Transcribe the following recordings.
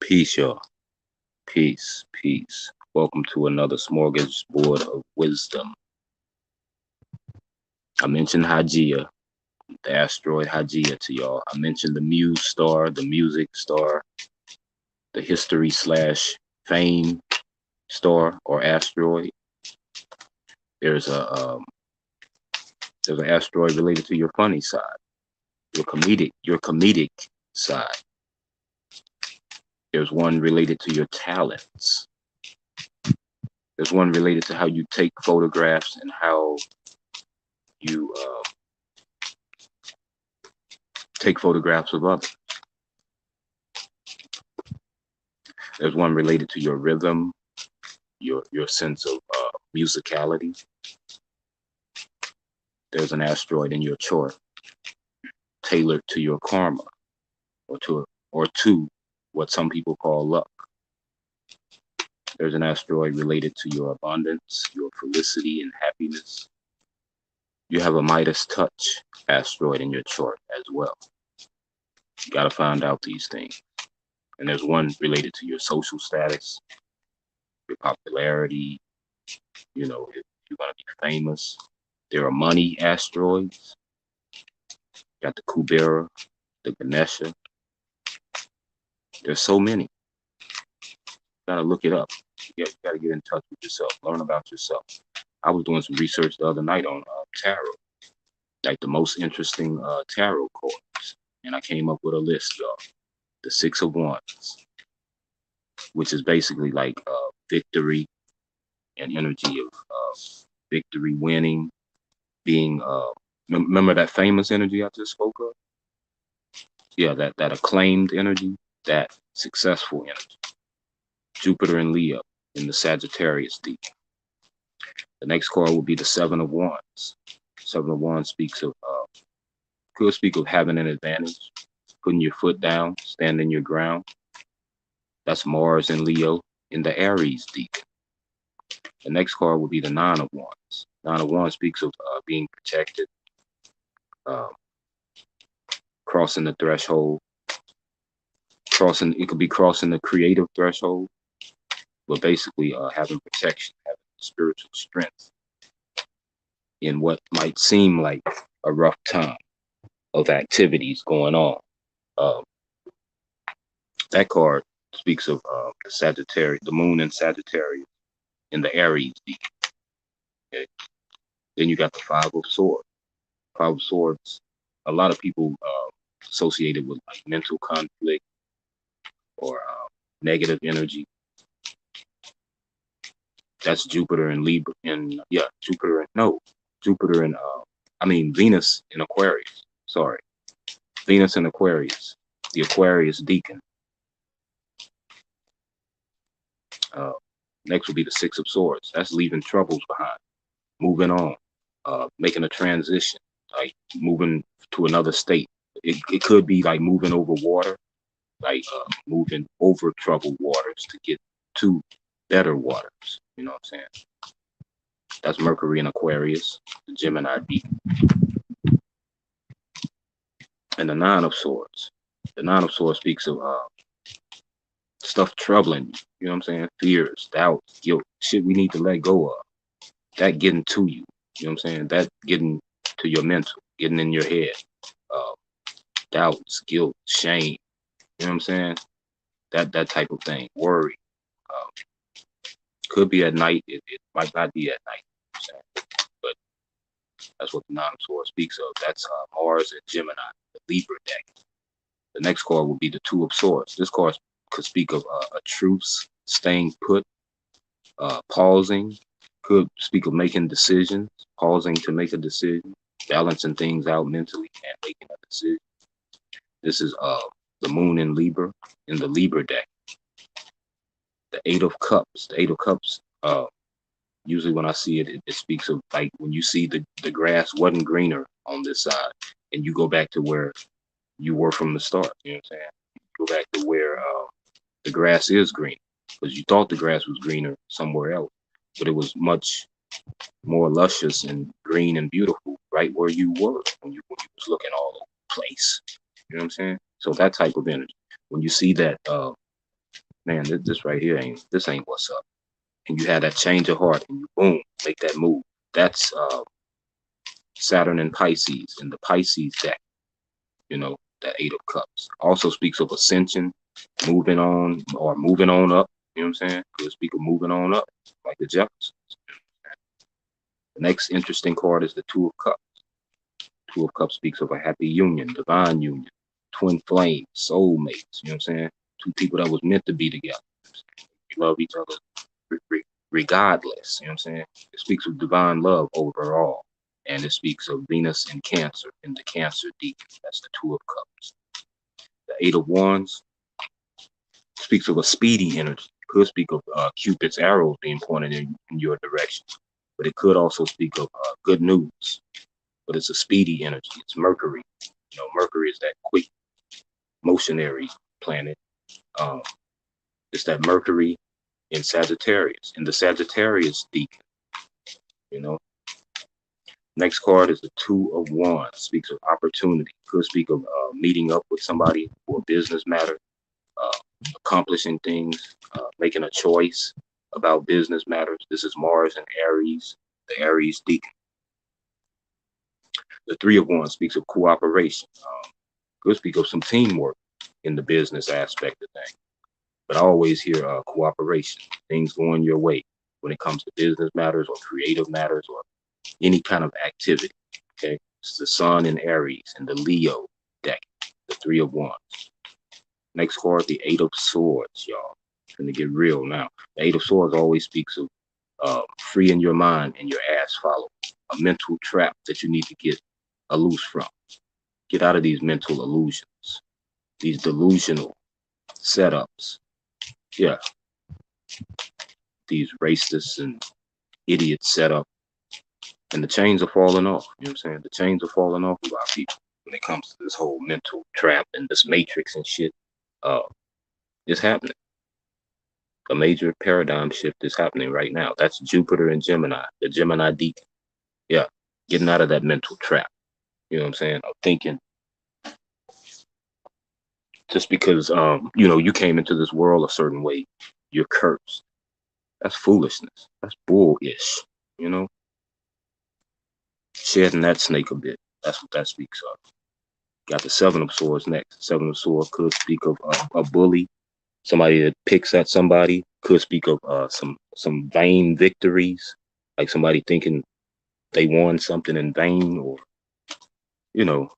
Peace, y'all. Peace, peace. Welcome to another smorgasbord of wisdom. I mentioned Hagia, the asteroid Hagia to y'all. I mentioned the Muse star, the music star, the history/fame star or asteroid. There's an asteroid related to your funny side, your comedic side. There's one related to your talents. There's one related to how you take photographs and how you take photographs of others. There's one related to your rhythm, your sense of musicality. There's an asteroid in your chart tailored to your karma, or to what some people call luck. There's an asteroid related to your abundance, your felicity and happiness. You have a Midas touch asteroid in your chart as well. You got to find out these things. And there's one related to your social status, your popularity, if you're going to be famous. There are money asteroids. You got the Kubera, the Ganesha. There's so many. You got to look it up. You got to get in touch with yourself, learn about yourself. I was doing some research the other night on tarot, like the most interesting tarot cards. And I came up with a list, y'all. The Six of Wands, which is basically like victory and energy of victory, winning, being, remember that famous energy I just spoke of? Yeah, that acclaimed energy, that successful energy. Jupiter and Leo in the Sagittarius deep. The next card will be the Seven of Wands. Seven of Wands could speak of having an advantage, putting your foot down, standing your ground. That's Mars and Leo in the Aries deep. The next card will be the Nine of Wands. Nine of Wands speaks of being protected, crossing the threshold, it could be crossing the creative threshold, but basically having protection, having spiritual strength in what might seem like a rough time of activities going on. That card speaks of the Sagittarius, the moon in Sagittarius in the Aries deep. Okay. Then you got the Five of Swords. Five of Swords, a lot of people associate it with like mental conflict or negative energy. That's Jupiter and Libra, Jupiter Jupiter and Venus in Aquarius. Sorry, Venus in Aquarius. The Aquarius deacon. Next will be the Six of Swords. That's leaving troubles behind, moving on, making a transition, like moving to another state. It could be like moving over water, like moving over troubled waters to get to better waters. You know what I'm saying? That's Mercury in Aquarius, the Gemini deacon. And the Nine of Swords. The Nine of Swords speaks of stuff troubling you. You know what I'm saying? Fears, doubts, guilt, shit we need to let go of. That getting to you. You know what I'm saying? That getting to your mental, getting in your head. Doubts, guilt, shame. You know what I'm saying? That type of thing. Worry. Could be at night. It might not be at night. You know what I'm saying? But that's what the Nine of Swords speaks of. That's Mars and Gemini, the Libra deck. The next card will be the Two of Swords. This card could speak of a truce, staying put, pausing. Could speak of making decisions, pausing to make a decision, balancing things out mentally and making a decision. This is the Moon in Libra, in the Libra deck. The Eight of Cups. The Eight of Cups, usually when I see it, it speaks of like when you see the grass wasn't greener on this side and you go back to where you were from the start. You know what I'm saying? You go back to where the grass is green because you thought the grass was greener somewhere else, but it was much more luscious and green and beautiful right where you were when you was looking all over the place. You know what I'm saying? So that type of energy. When you see that, man, this right here ain't what's up. And you had that change of heart and you boom, make that move. That's Saturn and Pisces in the Pisces deck. You know, that Eight of Cups. Also speaks of ascension, moving on or moving on up. You know what I'm saying? Could speak of moving on up, like the Jeffersons. The next interesting card is the Two of Cups. Two of Cups speaks of a happy union, divine union, twin flames, soulmates. You know what I'm saying? Two people that was meant to be together. You love each other regardless. You know what I'm saying? It speaks of divine love overall. And it speaks of Venus in Cancer, in the Cancer deacon. That's the Two of Cups. The Eight of Wands speaks of a speedy energy. It could speak of Cupid's arrows being pointed in your direction. But it could also speak of good news. But it's a speedy energy. It's Mercury. You know, Mercury is that quick, motionary planet. It's that Mercury in Sagittarius, in the Sagittarius deacon. You know. Next card is the Two of Wands. Speaks of opportunity. Could speak of meeting up with somebody for a business matter, accomplishing things, making a choice about business matters. This is Mars and Aries, the Aries deacon. The Three of Wands speaks of cooperation. Could speak of some teamwork in the business aspect of things. But I always hear cooperation, things going your way when it comes to business matters or creative matters or any kind of activity. Okay, it's the Sun in Aries and the Leo deck, the Three of Wands. Next card, the Eight of Swords, y'all. It's gonna get real now. The Eight of Swords always speaks of freeing your mind and your ass follow, a mental trap that you need to get loose from. Get out of these mental illusions, these delusional setups. Yeah, these racists and idiots set up. And the chains are falling off. You know what I'm saying? The chains are falling off of our people when it comes to this whole mental trap and this matrix and shit. It's happening. A major paradigm shift is happening right now. That's Jupiter and Gemini, the Gemini deacon. Yeah, getting out of that mental trap. You know what I'm saying? I'm thinking just because you know, you came into this world a certain way, you're cursed. That's foolishness. That's bullish. You know? Shedding that snake a bit. That's what that speaks of. Got the Seven of Swords next. Seven of Swords could speak of a bully, somebody that picks at somebody. Could speak of some vain victories, like somebody thinking they won something in vain, or you know,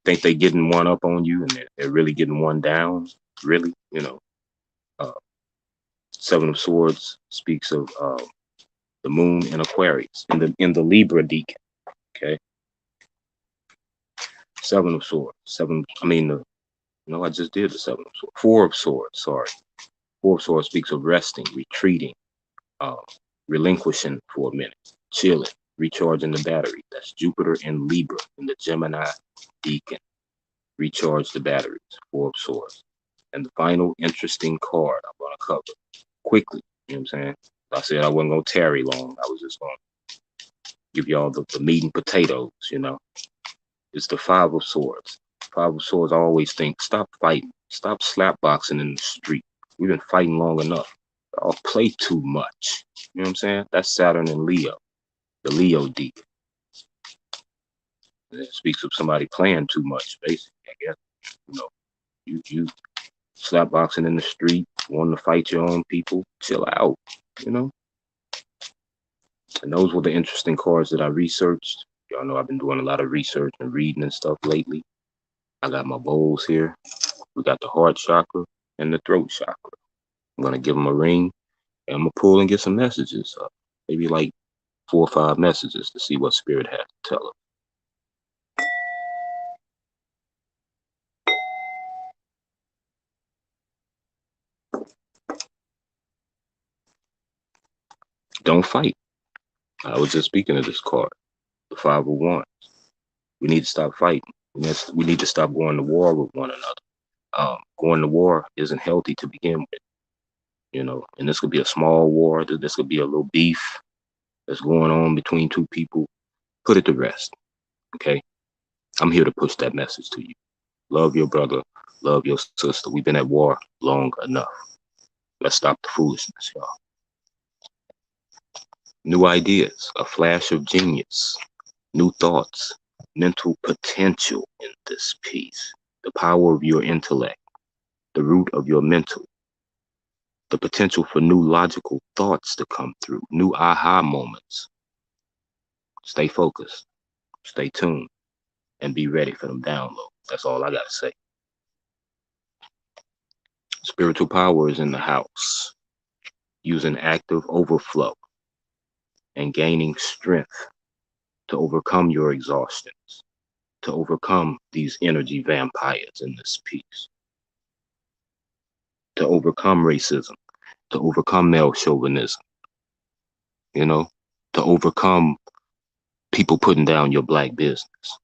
think they getting one up on you and they're really getting one down. Really, you know. Seven of Swords speaks of The moon in Aquarius, in the Libra decan. Okay. Seven of Swords. No, I just did the Seven of Swords. Four of Swords, sorry. Four of Swords speaks of resting, retreating, uh, relinquishing for a minute, chilling, recharging the battery. That's Jupiter in Libra in the Gemini decan. Recharge the batteries, Four of Swords. And the final interesting card I'm going to cover quickly. You know what I'm saying? I said I wasn't going to tarry long. I was just going to give y'all the meat and potatoes, you know. It's the Five of Swords. Five of Swords, I always think, stop fighting. Stop slapboxing in the street. We've been fighting long enough. I'll play too much. You know what I'm saying? That's Saturn and Leo, the Leo decan. It speaks of somebody playing too much, basically, I guess. You know, you slapboxing in the street, wanting to fight your own people, chill out, you know? And those were the interesting cards that I researched. Y'all know I've been doing a lot of research and reading and stuff lately. I got my bowls here. We got the heart chakra and the throat chakra. I'm going to give them a ring, and I'm going to pull and get some messages. Maybe like 4 or 5 messages to see what Spirit has to tell us. Don't fight. I was just speaking of this card, the Five of Wands. We need to stop fighting. We need to stop going to war with one another. Going to war isn't healthy to begin with, you know. And this could be a small war. This could be a little beef that's going on between two people. Put it to rest, okay? I'm here to push that message to you. Love your brother. Love your sister. We've been at war long enough. Let's stop the foolishness, y'all. New ideas, a flash of genius, new thoughts, mental potential in this piece, the power of your intellect, the root of your mental, the potential for new logical thoughts to come through, new aha moments. Stay focused, stay tuned, and be ready for them downloads. That's all I got to say. Spiritual power is in the house, using active overflow and gaining strength to overcome your exhaustions, to overcome these energy vampires in this piece, to overcome racism, to overcome male chauvinism, you know, to overcome people putting down your black business,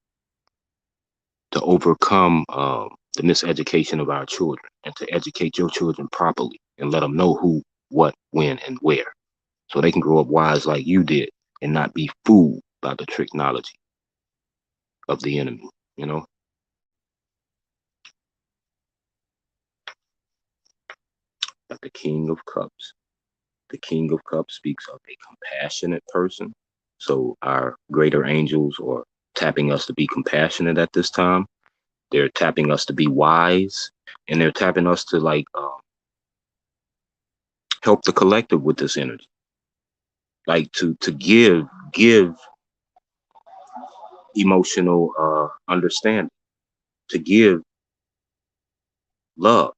to overcome the miseducation of our children, and to educate your children properly and let them know who, what, when, and where, so they can grow up wise like you did and not be fooled by the technology of the enemy, you know. But the King of Cups. The King of Cups speaks of a compassionate person. So our greater angels are tapping us to be compassionate at this time. They're tapping us to be wise, and they're tapping us to help the collective with this energy, like to give emotional understanding, to give love.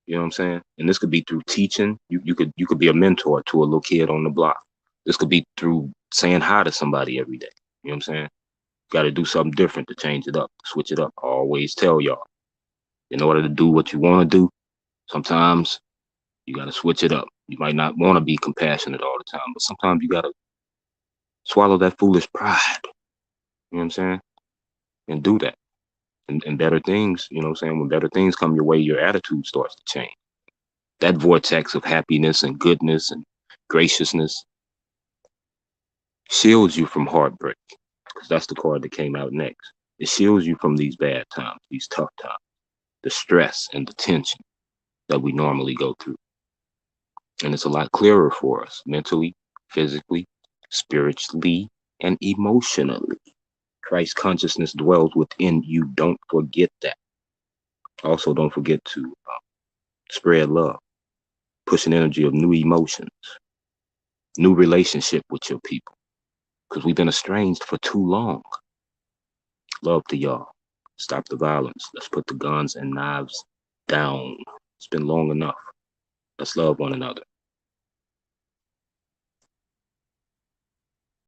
You know what I'm saying? And this could be through teaching. You could be a mentor to a little kid on the block. This could be through saying hi to somebody every day. You know what I'm saying? Got to do something different to change it up, switch it up. I always tell y'all, in order to do what you want to do, sometimes you got to switch it up. You might not want to be compassionate all the time, but sometimes you got to swallow that foolish pride. You know what I'm saying? And do that. And better things, you know what I'm saying? When better things come your way, your attitude starts to change. That vortex of happiness and goodness and graciousness shields you from heartbreak, because that's the card that came out next. It shields you from these bad times, these tough times, the stress and the tension that we normally go through. And it's a lot clearer for us mentally, physically, spiritually, and emotionally. Christ consciousness dwells within you. Don't forget that. Also, don't forget to spread love, push an energy of new emotions, new relationship with your people, because we've been estranged for too long. Love to y'all. Stop the violence. Let's put the guns and knives down. It's been long enough. Let's love one another.